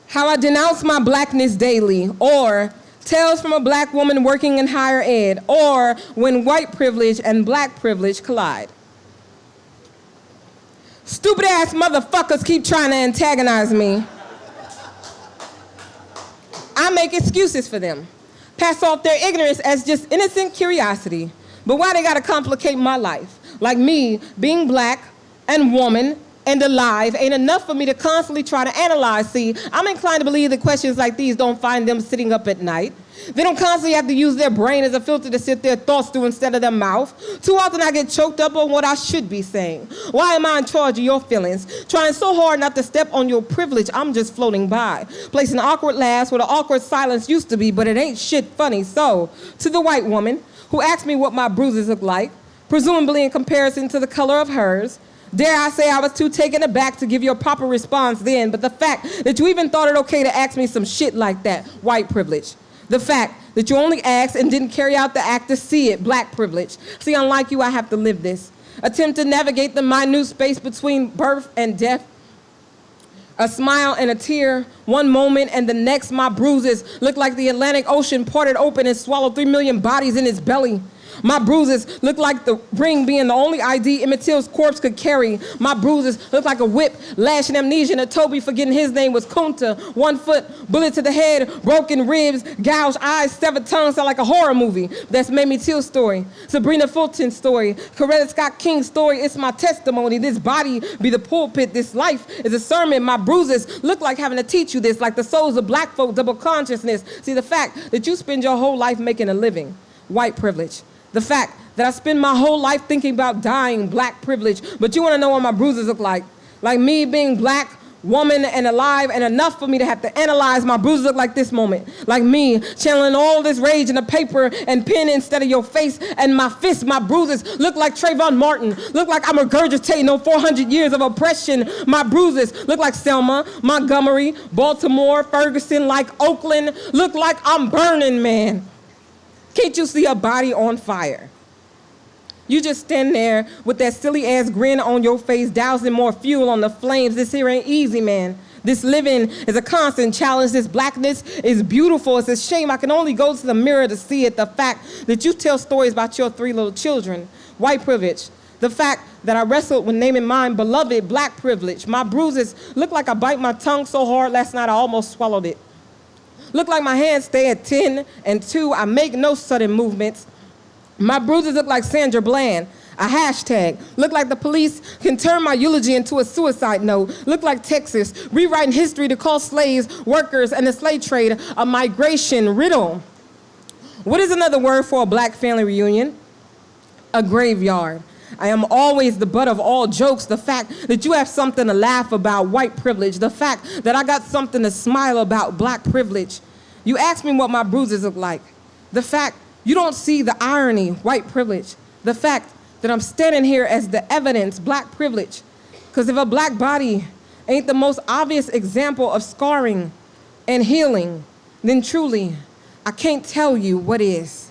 How I denounce my blackness daily, or tales from a black woman working in higher ed, or when white privilege and black privilege collide. Stupid ass motherfuckers keep trying to antagonize me. I make excuses for them, pass off their ignorance as just innocent curiosity. But why they gotta complicate my life? Like me being black and woman and alive ain't enough for me to constantly try to analyze. See, I'm inclined to believe that questions like these don't find them sitting up at night. They don't constantly have to use their brain as a filter to sit their thoughts through instead of their mouth. Too often I get choked up on what I should be saying. Why am I in charge of your feelings? Trying so hard not to step on your privilege, I'm just floating by. Placing awkward laughs where the awkward silence used to be, but it ain't shit funny. So, to the white woman who asked me what my bruises look like, presumably in comparison to the color of hers, dare I say I was too taken aback to give you a proper response then, but the fact that you even thought it okay to ask me some shit like that, white privilege. The fact that you only asked and didn't carry out the act to see it, black privilege. See, unlike you, I have to live this. Attempt to navigate the minute space between birth and death. A smile and a tear, one moment and the next my bruises look like the Atlantic Ocean parted open and swallowed 3 million bodies in its belly. My bruises look like the ring being the only ID Emmett Till's corpse could carry. My bruises look like a whip, lashing amnesia to Toby forgetting his name was Kunta. 1 foot, bullet to the head, broken ribs, gouged eyes, severed tongues, sound like a horror movie. That's Mamie Till's story, Sabrina Fulton's story, Coretta Scott King's story. It's my testimony. This body be the pulpit. This life is a sermon. My bruises look like having to teach you this, like the souls of black folk, double consciousness. See, the fact that you spend your whole life making a living, white privilege. The fact that I spend my whole life thinking about dying, black privilege, but you want to know what my bruises look like. Like me being black, woman, and alive, and enough for me to have to analyze, my bruises look like this moment. Like me channeling all this rage in a paper and pen instead of your face and my fist. My bruises look like Trayvon Martin, look like I'm regurgitating on 400 years of oppression. My bruises look like Selma, Montgomery, Baltimore, Ferguson, like Oakland, look like I'm burning, man. Can't you see a body on fire? You just stand there with that silly ass grin on your face, dousing more fuel on the flames. This here ain't easy, man. This living is a constant challenge. This blackness is beautiful. It's a shame I can only go to the mirror to see it. The fact that you tell stories about your 3 little children, white privilege. The fact that I wrestled with naming mine beloved, black privilege. My bruises look like I bite my tongue so hard last night I almost swallowed it. Look like my hands stay at 10 and 2. I make no sudden movements. My bruises look like Sandra Bland, a hashtag. Look like the police can turn my eulogy into a suicide note. Look like Texas, rewriting history to call slaves, workers, and the slave trade a migration riddle. What is another word for a black family reunion? A graveyard. I am always the butt of all jokes. The fact that you have something to laugh about, white privilege. The fact that I got something to smile about, black privilege. You ask me what my bruises look like. The fact you don't see the irony, white privilege. The fact that I'm standing here as the evidence, black privilege. Because if a black body ain't the most obvious example of scarring and healing, then truly, I can't tell you what is.